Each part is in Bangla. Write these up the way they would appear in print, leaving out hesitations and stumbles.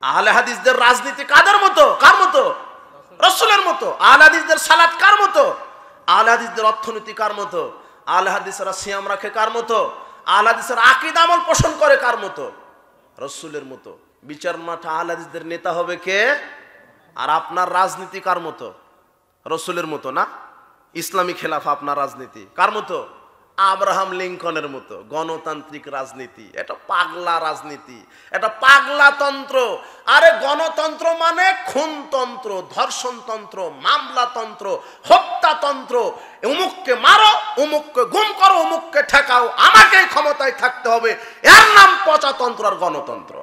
আহলে হাদিসদের রাজনীতি কাদের মতো? কার মতো? রাসূলের মতো। আহলে হাদিসদের সালাত কার মতো? আহলে হাদিসদের অর্থনীতি কার মতো? আহলে হাদিসরা সিয়াম রাখে কার মতো? আহলে হাদিসের আকীদা আমল পোষণ করে কার মতো? রাসূলের মতো। বিচার মাঠে আহলে হাদিসদের নেতা হবে কে? আর আপনার রাজনীতি কার মতো? রাসূলের মতো না? ইসলামী খেলাফা আপনার রাজনীতি কার মতো? আব্রাহাম লিঙ্কনের মতো। গণতান্ত্রিক রাজনীতি, এটা পাগলা রাজনীতি, এটা পাগলা তন্ত্র। আরে গণতন্ত্র মানে খুনতন্ত্র, ধর্ষণতন্ত্র, মামলাতন্ত্র, হত্যাতন্ত্র। অমুককে মারো, অমুককে গুম করো, অমুককে ঠেকাও, আমাকেই ক্ষমতায় থাকতে হবে, এর নাম পচাতন্ত্র আর গণতন্ত্র।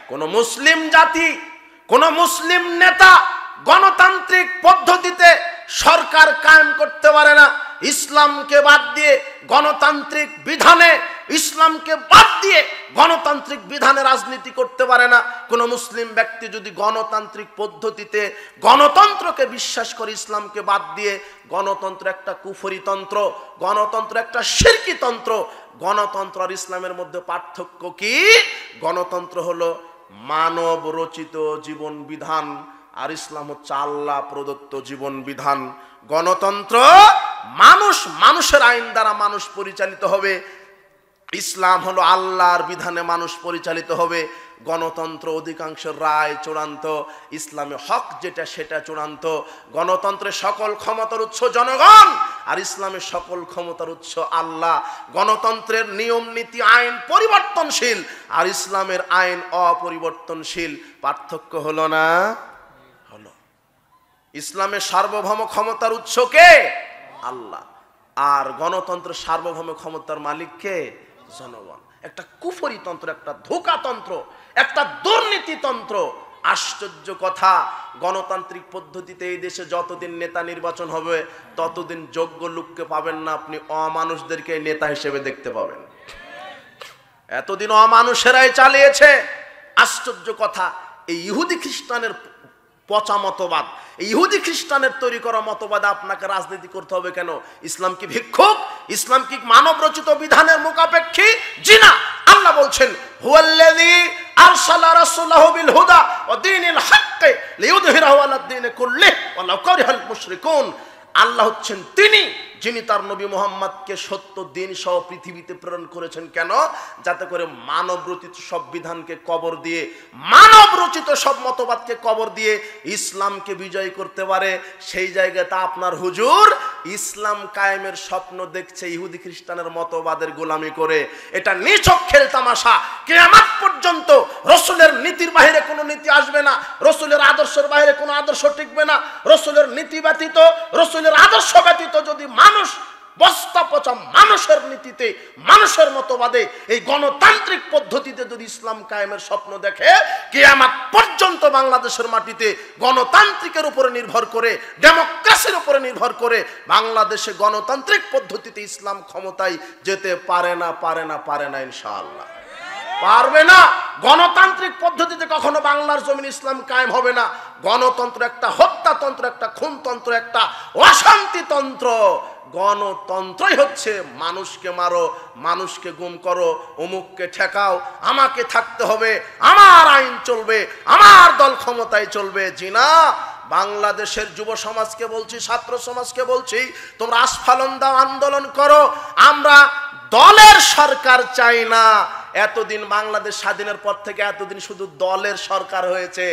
কোন মুসলিম জাতি, কোন মুসলিম নেতা গণতান্ত্রিক পদ্ধতিতে সরকার কায়েম করতে পারে না। ইসলামকে বাদ দিয়ে গণতান্ত্রিক বিধানে, ইসলামকে বাদ দিয়ে গণতান্ত্রিক বিধানে রাজনীতি করতে পারে না। কোন মুসলিম ব্যক্তি যদি গণতান্ত্রিক পদ্ধতিতে গণতন্ত্রকে বিশ্বাস করে, ইসলামকে বাদ দিয়ে, গণতন্ত্র একটা কুফরি তন্ত্র, গণতন্ত্র একটা শিরকি তন্ত্র। গণতন্ত্র আর ইসলামের মধ্যে পার্থক্য কি? গণতন্ত্র হলো মানব রচিত জীবন বিধান, আর ইসলাম হচ্ছে আল্লাহ প্রদত্ত জীবন বিধান। গণতন্ত্র মানুষ, মানুষের আইন দ্বারা মানুষ পরিচালিত হবে। ইসলাম হলো আল্লাহর বিধানে মানুষ পরিচালিত হবে। গণতন্ত্র অধিকাংশের রায় চূড়ান্ত, ইসলামে হক যেটা সেটা চূড়ান্ত। গণতন্ত্রের সকল ক্ষমতার উৎস জনগণ, আর ইসলামের সকল ক্ষমতার উৎস আল্লাহ। গণতন্ত্রের নিয়ম নীতি আইন পরিবর্তনশীল, আর ইসলামের আইন অপরিবর্তনশীল। পার্থক্য হলো না? হলো। ইসলামের সার্বভৌম ক্ষমতার উৎস কে? আল্লাহ। আর গণতন্ত্রের সার্বভৌম ক্ষমতার মালিক কে? জনগণ। একটা কুফরি তন্ত্র, একটা ধোঁকাতন্ত্র, একটা দুর্নীতিতন্ত্র। আশ্চর্য কথা, গণতান্ত্রিক পদ্ধতিতে এই দেশে যতদিন নেতা নির্বাচন হবে ততদিন যোগ্য লোককে পাবেন না, আপনি অমানুষদেরকে নেতা হিসেবে দেখতে পাবেন। এতদিন অমানুষেরাই চালিয়েছে। আশ্চর্য কথা, এই ইহুদি খ্রিস্টানের পচা মতবাদ, ইহুদি খ্রিস্টানের তৈরি করা মতবাদে আপনাকে রাজনীতি করতে হবে কেন? ইসলাম কি ভিক্ষুক? ইসলাম কি মানব রচিত বিধানের মুখাপেক্ষী? জি না। আল্লাহ বলছেন, হুয়াল্লাযী আরসালা রাসূলাহু বিল হুদা ওয়া দীনিল হাক্কি লিইয়ুযহিরাহু আলাদ দীনি কুল্লিহি ওয়ালাউ কারিহাল মুশরিকুন। আল্লাহ হচ্ছেন তিনি যিনি তার নবী মুহাম্মদকে সত্য দিন সহ পৃথিবীতে প্রেরণ করেছেন। কেন? যাতে করে মানব রচিত সব বিধানকে কবর দিয়ে, মানব রচিত সব মতবাদকে কবর দিয়ে ইসলামকে বিজয় করতে পারে। সেই জায়গাতে আপনার হুজুর ইসলাম কায়েমের স্বপ্ন দেখছে ইহুদি খ্রিস্টানের মতবাদের গোলামি করে। এটা নিছক খেল তামাশা। কিয়ামত পর্যন্ত রাসূলের নীতির বাইরে কোনো নীতি আসবে না, রাসূলের আদর্শের বাইরে কোনো আদর্শ টিকবে না। রাসূলের নীতি ব্যতীত, রাসূলের আদর্শ ব্যতীত যদি মানুষ বস্তা পচা মানুষের নীতিতে, মানুষের মতবাদে, এই গণতান্ত্রিক পদ্ধতিতে যদি ইসলাম কায়েমের স্বপ্ন দেখে, কিয়ামত পর্যন্ত বাংলাদেশের মাটিতে গণতান্ত্রিকের উপরে নির্ভর করে, ডেমোক্রেসির উপরে নির্ভর করে বাংলাদেশে গণতান্ত্রিক পদ্ধতিতে ইসলাম ক্ষমতায় যেতে পারে না, পারে না, পারে না, ইনশাআল্লাহ পারবে না। গণতান্ত্রিক পদ্ধতিতে কখনো বাংলার জমিন ইসলাম কায়েম হবে না। গণতন্ত্র একটা হত্যাতন্ত্র, একটা খুনতন্ত্র, একটা অশান্তিতন্ত্র। গণতন্ত্রই হচ্ছে মানুষকে মারো, মানুষকে গুম করো, অমুককে ঠেকাও, আমাকে থাকতে হবে, আমার আইন চলবে, আমার দল ক্ষমতায় চলবে। জি না। বাংলাদেশের যুব সমাজকে বলছি, ছাত্র সমাজকে বলছি, তোমরা আস্ফালন দাও, আন্দোলন করো। আমরা দলের সরকার চাই না। এতদিন বাংলাদেশ স্বাধীনের পর থেকে এতদিন শুধু দলের সরকার হয়েছে,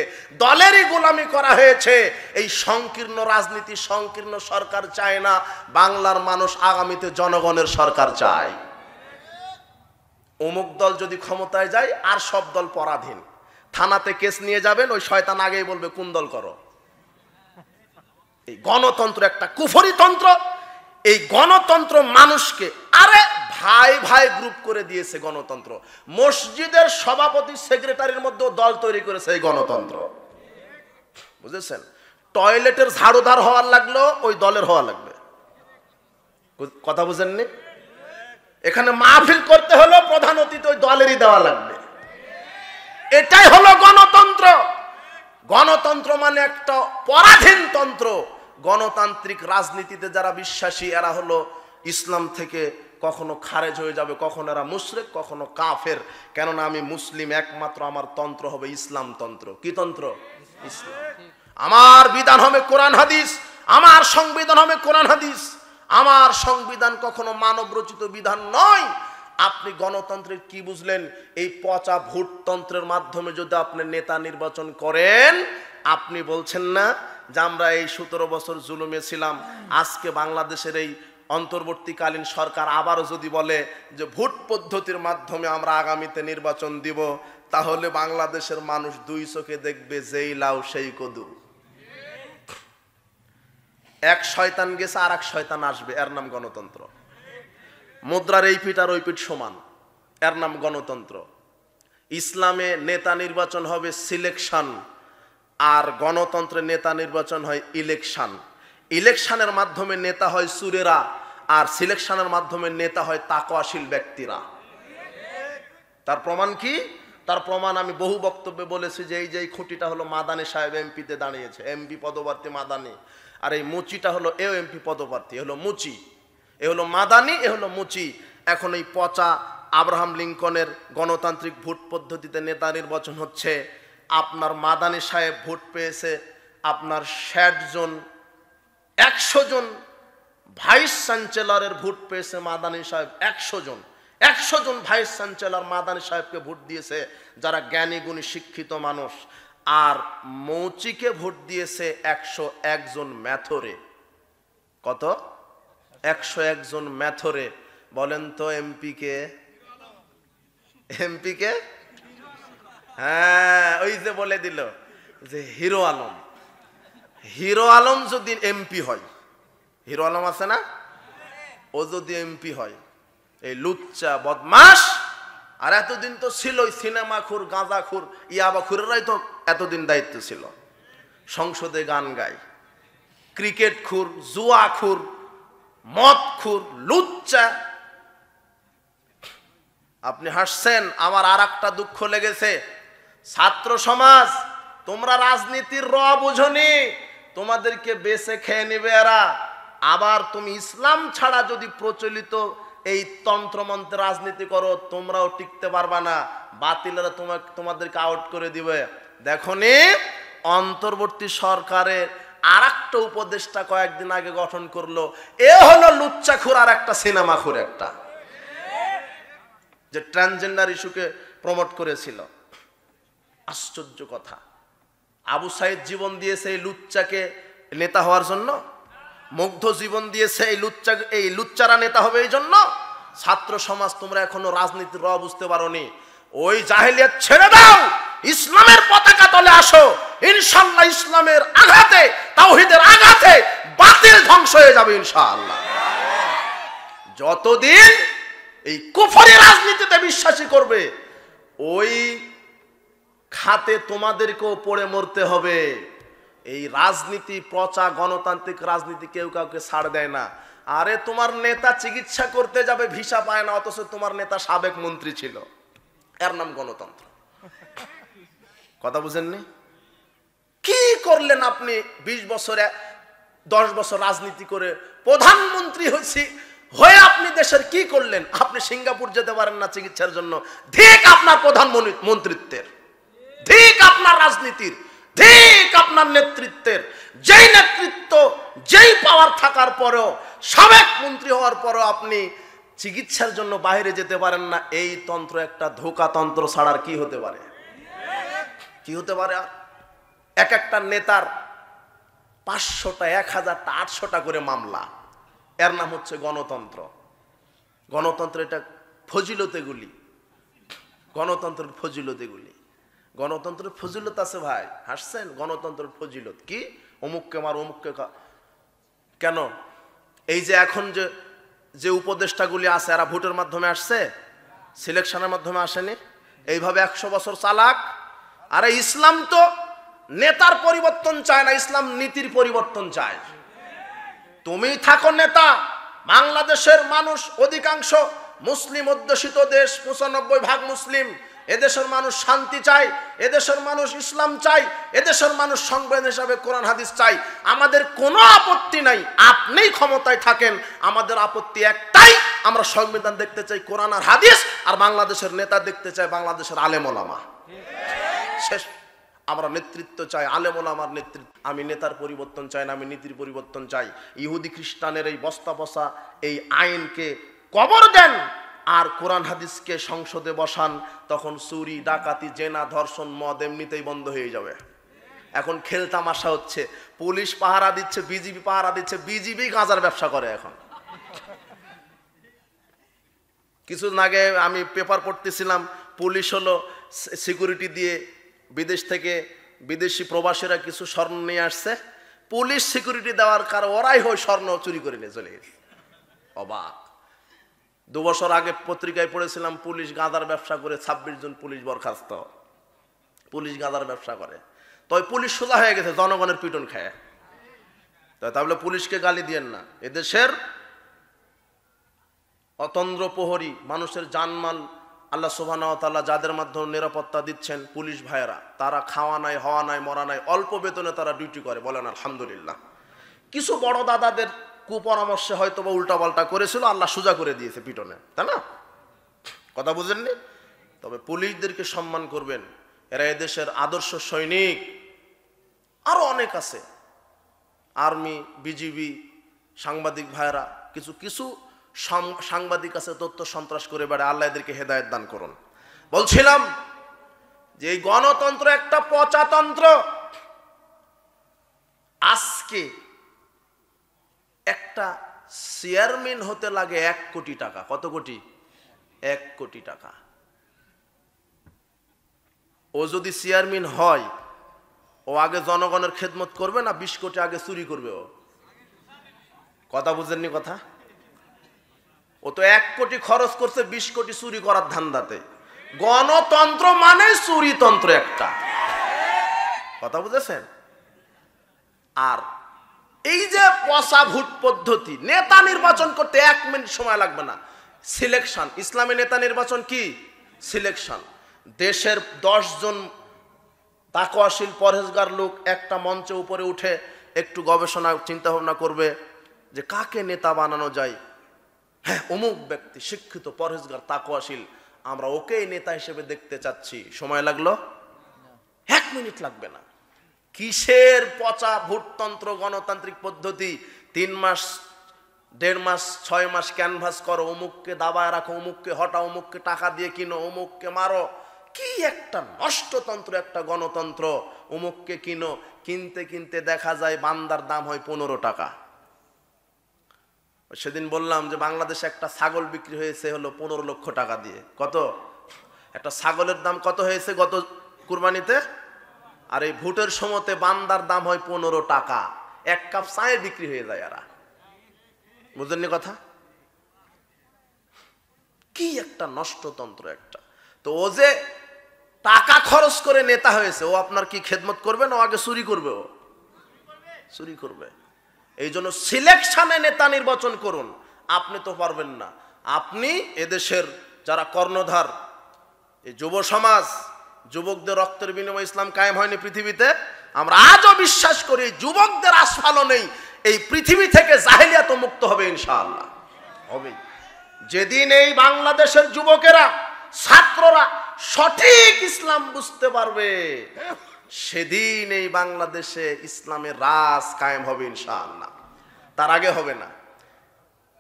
দলেরই গোলামি করা হয়েছে। এই সংকীর্ণ রাজনীতি, সংকীর্ণ সরকার চায় না। বাংলার মানুষ আগামীতে জনগণের সরকার চায়। অমুক দল যদি ক্ষমতায় যায় আর সব দল পরাধীন। থানাতে কেস নিয়ে যাবেন, ওই শয়তান আগেই বলবে কোন দল করো। এই গণতন্ত্র একটা কুফরি তন্ত্র। এই গণতন্ত্র মানুষকে, আরে ভাই ভাই গ্রুপ করে দিয়েছে গণতন্ত্র। মসজিদের সভাপতি সেক্রেটারির মধ্যে দল তৈরি করেছে এই গণতন্ত্র, বুঝেছেন? টয়লেটের ঝাড়ুদার হওয়ার লাগলো ওই দলের হওয়া লাগবে। কথা বুঝেননি? এখানে মাহফিল করতে হলো প্রধান অতিথি ওই দলেরই দেওয়া লাগবে। এটাই হলো গণতন্ত্র। গণতন্ত্র মানে একটা পরাধীন তন্ত্র। গণতান্ত্রিক রাজনীতিতে যারা বিশ্বাসী এরা হলো ইসলাম থেকে কখনো খারেজ হয়ে যাবে, কখনো এরা মুশরিক, কখনো কাফের। কেননা আমি মুসলিম, একমাত্র আমার তন্ত্র হবে ইসলাম তন্ত্র। কি তন্ত্র? ইসলাম। আমার বিধান হবে কোরআন হাদিস, আমার সংবিধান হবে কোরআন হাদিস। আমার সংবিধান কখনো মানব রচিত বিধান নয়। আপনি গণতন্ত্রের কি বুঝলেন? এই পচা ভোটতন্ত্রের মাধ্যমে যদি আপনি নেতা নির্বাচন করেন, আপনি বলছেন না যে আমরা এই 17 বছর জুলুমে ছিলাম, আজকে বাংলাদেশের এই অন্তর্বর্তীকালীন সরকার আবারও যদি বলে যে ভোট পদ্ধতির মাধ্যমে আমরা আগামীতে নির্বাচন দিব, তাহলে বাংলাদেশের মানুষ দুই চোখে দেখবে যেই লাউ সেই কদু। এক শয়তান গেছে আর এক শয়তান আসবে, এর নাম গণতন্ত্র। মুদ্রার এই পিঠ আর ওই পিঠ সমান, এর নাম গণতন্ত্র। ইসলামে নেতা নির্বাচন হবে সিলেকশন, আর গণতন্ত্রে নেতা নির্বাচন হয় ইলেকশন। ইলেকশনের মাধ্যমে নেতা হয় সুরেরা, আর সিলেকশনের মাধ্যমে নেতা হয় তাকওয়াশীল ব্যক্তিরা। তার প্রমাণ কি? তার প্রমাণ আমি বহু বক্তব্যে বলেছি যে এই যে খুঁটিটা হলো মাদানী সাহেব এমপিতে দাঁড়িয়েছে, এমপি পদপ্রার্থী মাদানী, আর এই মুচিটা হলো এও এমপি পদপ্রার্থী, হলো মুচি। এ হলো মাদানী, এ হলো মুচি। এখন এই পচা আব্রাহাম লিঙ্কনের গণতান্ত্রিক ভোট পদ্ধতিতে নেতা নির্বাচন হচ্ছে। আপনার মাদানী সাহেব ভোট পেয়েছে আপনার 60 জন, 100 জন ভাইস চ্যান্সেলরের ভোট পেয়েছে মাদানী সাহেব 100 জন। 100 জন ভাইস চ্যান্সেলর মাদানী সাহেবকে ভোট দিয়েছে যারা জ্ঞানী গুণী শিক্ষিত মানুষ, আর মৌচিকে ভোট দিয়েছে 101 জন ম্যাথরে। কত? 101 জন ম্যাথরে। বলেন তো এমপি কে? এমপি কে? হ্যাঁ, ওই যে বলে দিল যে হিরো আলম। হিরো আলম যদি এমপি হয়, হিরো আলম আছে না, ও যদি এমপি হয়, এই লুচ্চা বদমাস, আর এতদিন তো ছিল সিনেমা খুর, গাঁজা খুর, ইয়াবা খুরেরাই তো এতদিন দায়িত্ব ছিল। সংসদে গান গায়, ক্রিকেট খুর, জুয়া খুর, মদ খুর, লুচ্চা। আপনি হাসছেন, আমার আর একটা দুঃখ লেগেছে। ছাত্র সমাজ, তোমরা রাজনীতির র বুঝনি, তোমাদেরকে বেছে খেয়ে নেবে এরা। আবার তুমি ইসলাম ছাড়া যদি প্রচলিত এই তন্ত্রমন্ত্রে রাজনীতি করো, তোমরাও টিকতে পারবা না, বাতিলেরা তোমাদেরকে আউট করে দিবে। দেখনি অন্তর্বর্তী সরকারের আর একটা উপদেষ্টা কয়েকদিন আগে গঠন করলো, এ হলো লুচ্চাখুর আর একটা সিনেমাখুর, একটা যে ট্রান্সজেন্ডার ইস্যুকে প্রমোট করেছিল। আশ্চর্য কথা, আবু সাইদ জীবন দিয়েছে এই লুচ্চাকে নেতা হওয়ার জন্য, মুগ্ধ জীবন দিয়েছে এই লুচ্চারা নেতা হবে এই জন্য। ছাত্র সমাজ, তোমরা এখনো রাজনীতির র বুঝতে পারোনি। ওই জাহেলিয়াত ছেড়ে দাও, ইসলামের পতাকা তলে আসো। ইনশাআল্লাহ ইসলামের আঘাতে, তাওহীদের আঘাতে বাতিল ধ্বংস হয়ে যাবে ইনশাআল্লাহ। যতদিন এই কুফরি রাজনীতিতে বিশ্বাসী করবে, ওই খাতে তোমাদেরকেও পড়ে মরতে হবে। এই রাজনীতি, পচা গণতান্ত্রিক রাজনীতি কেউ কাউকে ছাড় দেয় না। আরে তোমার নেতা চিকিৎসা করতে যাবে, ভিসা পায় না, অথচ তোমার নেতা সাবেক মন্ত্রী ছিল, এর নাম গণতন্ত্র। কথা বুঝেননি? কি করলেন আপনি? 20 বছরে 10 বছর রাজনীতি করে প্রধানমন্ত্রী হয়ে আপনি দেশের কি করলেন? আপনি সিঙ্গাপুর যেতে পারেন না চিকিৎসার জন্য। ঠিক আপনার প্রধানমন্ত্রিত্বের, ঠিক আপনার রাজনীতির, ঠিক আপনার নেতৃত্বের। যেই নেতৃত্ব, যেই পাওয়ার থাকার পরেও, সাবেক মন্ত্রী হওয়ার পরেও আপনি চিকিৎসার জন্য বাইরে যেতে পারেন না, এই তন্ত্র একটা ধোঁকা তন্ত্র ছাড়ার কি হতে পারে? কি হতে পারে? আর এক একটা নেতার 500টা, 1000টা, 800টা করে মামলা, এর নাম হচ্ছে গণতন্ত্র। গণতন্ত্র এটা ফজিলতেগুলি, গণতন্ত্রের ফজিলতেগুলি। গণতন্ত্রের ফজিলত আছে ভাই, হাসছেন? গণতন্ত্রের ফজিলত কি? অমুককে মার, অমুককে কেন? এই যে এখন যে উপদেষ্টাগুলি আছে, এরা ভোটের মাধ্যমে আসছে, সিলেকশনের মাধ্যমে আসেনি। এইভাবে 100 বছর চালাক। আরে ইসলাম তো নেতার পরিবর্তন চায় না, ইসলাম নীতির পরিবর্তন চায়। তুমি থাকো নেতা। বাংলাদেশের মানুষ অধিকাংশ মুসলিম অধ্যুষিত দেশ, 95% মুসলিম। এদেশের মানুষ শান্তি চায়, এদেশের মানুষ ইসলাম চায়, এদেশের মানুষ সংবিধান হিসাবে কোরআন হাদিস চাই। আমাদের কোনো আপত্তি নাই, আপনিই ক্ষমতায় থাকেন, আমাদের আপত্তি একটাই, আমরা সংবিধান দেখতে চাই, কোরআন আর হাদিস, আর বাংলাদেশের নেতা দেখতে চাই বাংলাদেশের আলেম ওলামা। শেষ। আমরা নেতৃত্ব চাই, আলেম ওলামার নেতৃত্ব। আমি নেতার পরিবর্তন চাই না, আমি নীতির পরিবর্তন চাই। ইহুদি খ্রিস্টানের এই বস্তা বসা এই আইনকে কবর দেন, আর কোরআন হাদিসকে সংসদে বসান, তখন চুরি ডাকাতি জেনা ধর্ষণ মদ এমনিতেই বন্ধ হয়ে যাবে। এখন খেলতামাশা হচ্ছে, পুলিশ পাহারা দিচ্ছে, বিজিবি পাহারা দিচ্ছে, বিজিবি গাঁজার ব্যবসা করে। এখন কিছুদিন আগে আমি পেপার পড়তেছিলাম, পুলিশ হলো সিকিউরিটি দিয়ে বিদেশ থেকে বিদেশি প্রবাসীরা কিছু স্বর্ণ নিয়ে আসছে, পুলিশ সিকিউরিটি দেওয়ার কারণে ওরাই হয় স্বর্ণ চুরি করে নিয়ে চলে গেছে। অবাক। 2 বছর আগে পত্রিকায় পড়েছিলাম, পুলিশ গাঁজার ব্যবসা করে 26 জন পুলিশ বরখাস্ত, পুলিশ গাঁজার ব্যবসা করে। তবে পুলিশ সোজা হয়ে গেছে জনগণের পিটন খায়। তাহলে পুলিশকে গালি দিয়েন না। এদেশের অতন্দ্র প্রহরী, মানুষের জানমাল আল্লাহ সুবহানাহু ওয়া তাআলা যাদের মাধ্যমে নিরাপত্তা দিচ্ছেন, পুলিশ ভাইয়েরা, তারা খাওয়া নাই, হওয়া নাই, মরা নাই, অল্প বেতনে তারা ডিউটি করে, বলেন আলহামদুলিল্লাহ। কিছু বড় দাদাদের কুপরামর্শে হয়তো বা উল্টাপাল্টা করেছিল, আল্লাহ সোজা করে দিয়েছে পিটনে, তাই না? কথা বুঝেননি? তবে পুলিশদেরকে সম্মান করবেন, এরা এদেশের আদর্শ সৈনিক। আরো অনেক আছে, আর্মি, বিজিবি, সাংবাদিক ভাইয়েরা, কিছু কিছু সাংবাদিক আছে তথ্য সন্ত্রাস করে বেড়ায়, আল্লাহ এদেরকে হেদায়েত দান করুন। বলছিলাম যে এই গণতন্ত্র একটা পচাতন্ত্র। আজকে একটা চেয়ারম্যান হতে লাগে 1 কোটি টাকা। কত কোটি? 1 কোটি টাকা। ও যদি চেয়ারম্যান হয়, ও আগে জনগণের খেদমত করবে না 20 কোটি আগে চুরি করবে? ও কথা বুঝেননি কথা? ও তো 1 কোটি খরচ করছে 20 কোটি চুরি করার ধান্দাতে। গণতন্ত্র মানে চুরিতন্ত্র একটা। কথা বুঝেছেন? আর এই যে পচা ভোট পদ্ধতি, নেতা নির্বাচন করতে 1 মিনিট সময় লাগবে না। সিলেকশন, ইসলামী নেতা নির্বাচন কি? সিলেকশন। দেশের 10 জন তাকওয়াশীল পরহেজগার লোক একটা মঞ্চে উপরে উঠে একটু গবেষণা চিন্তা ভাবনা করবে যে কাকে নেতা বানানো যায়। হ্যাঁ, অমুক ব্যক্তি শিক্ষিত, পরহেজগার, তাকওয়াশীল, আমরা ওকেই নেতা হিসেবে দেখতে চাচ্ছি। সময় লাগলো? 1 মিনিট লাগবে না। কিসের পচা ভোটতন্ত্র, গণতান্ত্রিক পদ্ধতি? 3 মাস, 1.5 মাস, 6 মাস ক্যানভাস করো, অমুককে দাবায় রাখো, অমুককে হটাও, অমুককে টাকা দিয়ে কিনো, অমুককে মারো। কি একটা নষ্টতন্ত্র, একটা গণতন্ত্র। অমুককে কিনো, কিনতে কিনতে দেখা যায় বান্দার দাম হয় 15 টাকা। সেদিন বললাম যে বাংলাদেশে একটা ছাগল বিক্রি হয়েছে হলো 15 লক্ষ টাকা দিয়ে। কত? একটা ছাগলের দাম কত হয়েছে গত কুরবানিতে? আর এই ভোটের সময়তে বান্দার দাম হয় 15 টাকা। 1 কাপ চায়ে বিক্রি হয়ে যায়। এরা বুঝলেননি কথা? কি একটা নষ্টতন্ত্র একটা। তো ও যে টাকা খরচ করে নেতা হয়েছে, ও আপনার কি খেদমত করবে না? ও আগে চুরি করবে। ও চুরি করবে। এই জন্য সিলেকশনে নেতা নির্বাচন করুন। আপনি তো পারবেন না। আপনি এদেশের যারা কর্ণধার, এই যুব সমাজ, যুবকদের রক্তের বিনিময়ে ইসলাম কায়েম হয়নি পৃথিবীতে। আমরা আজও বিশ্বাস করি যুবকদের আস্ফালনেই এই পৃথিবী থেকে জাহেলিয়াত মুক্ত হবে ইনশাআল্লাহ। হবে যেদিন এই বাংলাদেশের যুবকেরা, ছাত্ররা সঠিক ইসলাম বুঝতে পারবে, সেদিন এই বাংলাদেশে ইসলামের রাজ কায়েম হবে ইনশাআল্লাহ। তার আগে হবে না।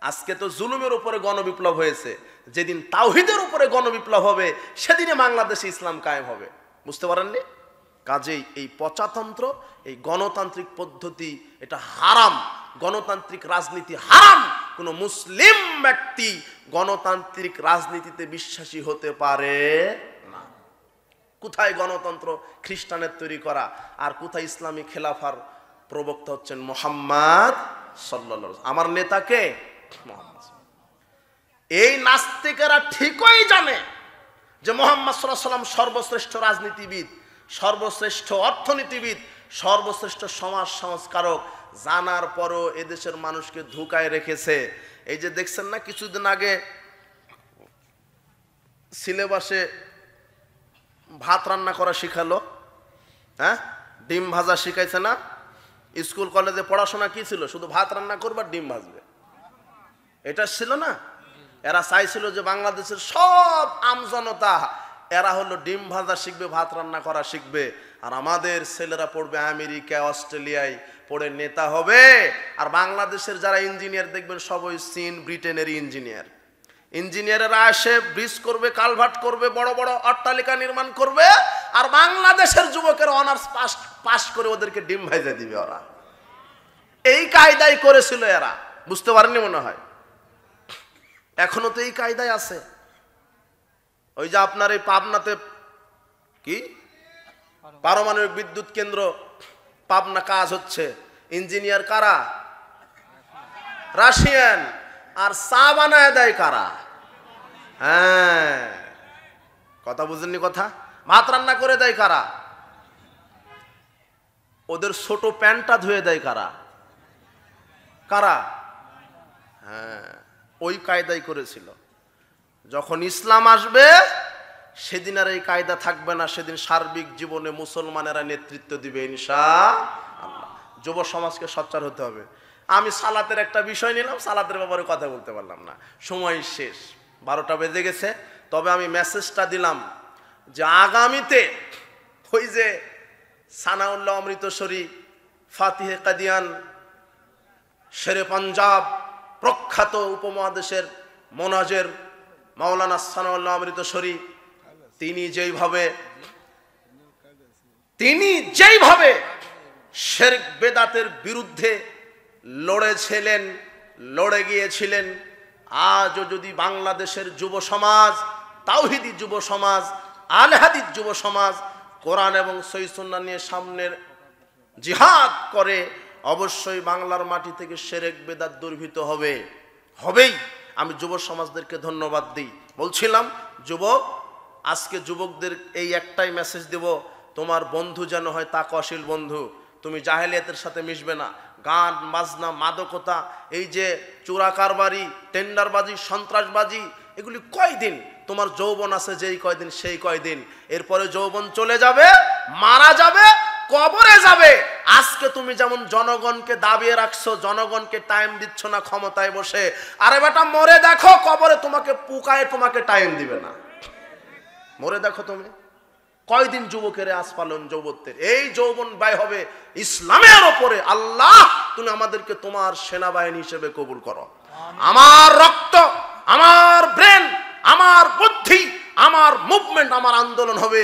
আজকে তো জুলুমের উপরে গণবিপ্লব হয়েছে, যেদিন তাওহীদের উপরে গণবিপ্লব হবে সেদিনে বাংলাদেশে ইসলাম কায়েম হবে। বুঝতে পারেননি? কাজেই এই পচাতন্ত্র, এই গণতান্ত্রিক পদ্ধতি, এটা হারাম। গণতান্ত্রিক রাজনীতি হারাম। কোন মুসলিম ব্যক্তি গণতান্ত্রিক রাজনীতিতে বিশ্বাসী হতে পারে না। কোথায় গণতন্ত্র? খ্রিস্টানের তৈরি করা। আর কোথায় ইসলামী খেলাফার প্রবক্তা হচ্ছেন মুহাম্মদ সাল্লাল্লাহু আলাইহি ওয়াসাল্লাম। আমার নেতাকে মুহাম্মদ। এই নাস্তিকেরা ঠিকই জানে যে মুহাম্মদ সাল্লাল্লাহু আলাইহি ওয়াসাল্লাম সর্বশ্রেষ্ঠ রাজনীতিবিদ, সর্বশ্রেষ্ঠ অর্থনীতিবিদ, সর্বশ্রেষ্ঠ সমাজ সংস্কারক। জানার পরও এদেশের মানুষকে ধোঁকায় রেখেছে। এই যে দেখছেন না, কিছুদিন আগে সিলেবাসে ভাত রান্না করা শিখালো, হ্যাঁ, ডিম ভাজা শিখাইছে না? স্কুল কলেজে পড়াশোনা কি ছিল? শুধু ভাত রান্না করবে, ডিম ভাজবে, এটা ছিল না? এরা চাইছিল যে বাংলাদেশের সব আমজনতা এরা হলো ডিম ভাজা শিখবে, ভাত রান্না করা শিখবে, আর আমাদের ছেলেরা পড়বে আমেরিকা, অস্ট্রেলিয়ায় পড়ে নেতা হবে। আর বাংলাদেশের যারা ইঞ্জিনিয়ার দেখবেন সব ওই চীন, ব্রিটেনের ইঞ্জিনিয়ার। ইঞ্জিনিয়ারেরা এসে ব্রিজ করবে, কালভার্ট করবে, বড় বড় অট্টালিকা নির্মাণ করবে, আর বাংলাদেশের যুবকেরা অনার্স পাস করে ওদেরকে ডিম ভাজা দিবে। ওরা এই কায়দাই করেছিল, এরা বুঝতে পারেনি মনে হয়। এখনো তো এই কায়দায় আছে। ওই যে আপনার এই পাবনাতে কি পারমাণবিক বিদ্যুৎ কেন্দ্র পাবনা কাজ হচ্ছে, ইঞ্জিনিয়ার কারা? রাশিয়ান। আর চা বানায় দেয় কারা? হ্যাঁ, কথা বুঝেননি কথা? ভাত রান্না করে দেয় কারা? ওদের ছোট প্যান্টটা ধুয়ে দেয় কারা? কারা? হ্যাঁ, ওই কায়দাই করেছিল। যখন ইসলাম আসবে সেদিন আর এই কায়দা থাকবে না, সেদিন সার্বিক জীবনে মুসলমানেরা নেতৃত্ব দিবে ইনশাআল্লাহ। যুব সমাজকে সোচ্চার হতে হবে। আমি সালাতের একটা বিষয় নিলাম, সালাতের ব্যাপারে কথা বলতে পারলাম না, সময় শেষ, 12টা বেজে গেছে। তবে আমি মেসেজটা দিলাম যে আগামীতে ওই যে সানাউল্লাহ অমৃতসরী, ফাতিহে কাদিয়ান, শেরে পাঞ্জাব, প্রখ্যাত উপমহাদেশের মোনাজের মাওলানা সানাউল্লাহ অমৃতসরী, তিনি যেইভাবে শিরক বেদাতের বিরুদ্ধে লড়ে গিয়েছিলেন, আজও যদি বাংলাদেশের যুব সমাজ, তাওহীদি যুব সমাজ, আহলে হাদিস যুব সমাজ কোরআন এবং সহিহ সুন্নাহ নিয়ে সামনের জিহাদ করে, অবশ্যই বাংলার মাটি থেকে শিরক বেদাত দুর্ভীত হবেই। আমি যুব সমাজদেরকে ধন্যবাদ দিই। বলছিলাম যুবক, আজকে যুবকদের এই একটাই মেসেজ দেব, তোমার বন্ধু যেন হয় তাকওয়াশীল বন্ধু। তুমি জাহেলিয়াতের সাথে মিশবে না। গান বাজনা, মাদকতা, এই যে চোরা কারবারি, টেন্ডারবাজি, সন্ত্রাসবাজি, এগুলি কয়দিন? তোমার যৌবন আছে যেই কয়দিন, সেই কয়দিন। এরপরে যৌবন চলে যাবে, মারা যাবে, কবরে যাবে। আজকে তুমি যেমন জনগণকে দাবিয়ে রাখছো, জনগণকে টাইম দিচ্ছ না ক্ষমতায় বসে, আরে বেটা মরে দেখো, কবরে তোমাকে পুকায় তোমাকে টাইম দিবে না। মরে দেখো তুমি কয়দিন যুবকের আজ পালন যৌবতের, এই যৌবন ব্যয় হবে ইসলামের ওপরে। আল্লাহ তুমি আমাদেরকে তোমার সেনাবাহিনী হিসেবে কবুল করো। আমার রক্ত, আমার ব্রেন, আমার বুদ্ধি, আমার মুভমেন্ট, আমার আন্দোলন হবে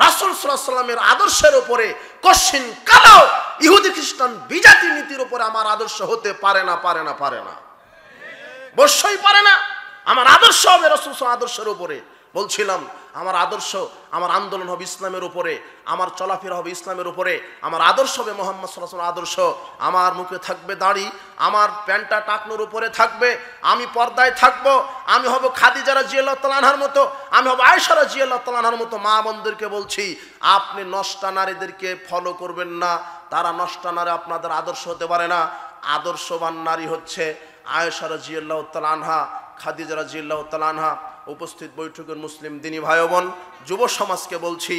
রাসূল সাল্লাল্লাহু আলাইহি ওয়াসাল্লামের আদর্শের উপরে। কশিন কালো ইহুদি খ্রিস্টান বিজাতি নীতির উপরে আমার আদর্শ হতে পারে না, অবশ্যই পারে না। আমার আদর্শ হবে রাসূল সাল্লাল্লাহু আদর্শের উপরে। বলছিলাম আমার আদর্শ, আমার আন্দোলন হবে ইসলামের উপরে, আমার চলাফেরা হবে ইসলামের উপরে, আমার আদর্শ হবে মুহাম্মদ সাল্লাল্লাহু আলাইহি ওয়াসাল্লাম আদর্শ। আমার মুখে থাকবে দাড়ি, আমার প্যান্টটা টাকনোর উপরে থাকবে, আমি পর্দায় থাকব, আমি হব খাদিজা রাদিয়াল্লাহু তাআলা আনহার মতো, আমি হব আয়েশা রাদিয়াল্লাহু তাআলা আনহার মতো। মা বোনদেরকে বলছি, আপনি নষ্টা নারীদেরকে ফলো করবেন না, তারা নষ্টা নারী আপনাদের আদর্শ হতে পারে না। আদর্শবান নারী হচ্ছে আয়েশা রাদিয়াল্লাহু তাআলা আনহা, খাদিজা রাদিয়াল্লাহু তাআলা আনহা। উপস্থিত বৈঠকের মুসলিম দিনী ভাই বোন, যুব সমাজকে বলছি,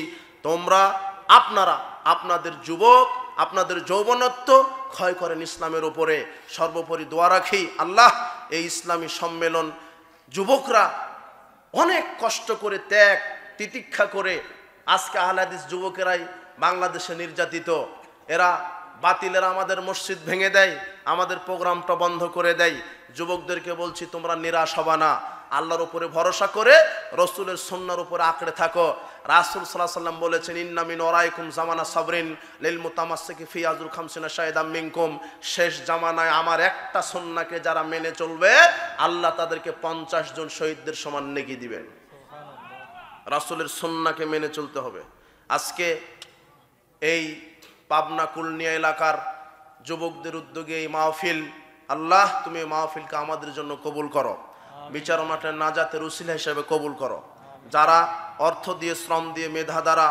আপনারা আপনাদের যুবক, আপনাদের যৌবনত্ব ক্ষয় করেন ইসলামের উপরে। সর্বোপরি দোয়া রাখি, আল্লাহ এই ইসলামী সম্মেলন যুবকরা অনেক কষ্ট করে, ত্যাগ তিতিক্ষা করে, আজকে আহলে হাদিস যুবকেরাই বাংলাদেশে নির্যাতিত। এরা বাতিলেরা আমাদের মসজিদ ভেঙে দেয়, আমাদের প্রোগ্রামটা বন্ধ করে দেয়। যুবকদেরকে বলছি, তোমরা নিরাশ হবা না, আল্লাহর উপরে ভরসা করে রাসূলের সুন্নাহর উপরে আঁকড়ে থাকো। রাসূল সাল্লাল্লাহু আলাইহি ওয়াসাল্লাম বলেছেন, ইন্না মিন ওয়ারাইকুম জামানা সাবরিন লিল মুতামাসসিকি ফি আজরুল খামসিনা শাহিদাম মিনকুম। শেষ জামানায় আমার একটা সুন্নাহকে যারা মেনে চলবে, আল্লাহ তাদেরকে 50 জন শহীদদের সমান নেকি দিবেন। রাসূলের সুন্নাহকে মেনে চলতে হবে। আজকে এই পাবনা কুলনিয়া এলাকার যুবকদের উদ্যোগে এই মাহফিল, আল্লাহ তুমি এই মাহফিলকে আমাদের জন্য কবুল করো, বিচার মাঠের নাজাতের উসিলা হিসেবে কবুল করো। যারা অর্থ দিয়ে, শ্রম দিয়ে, মেধা দ্বারা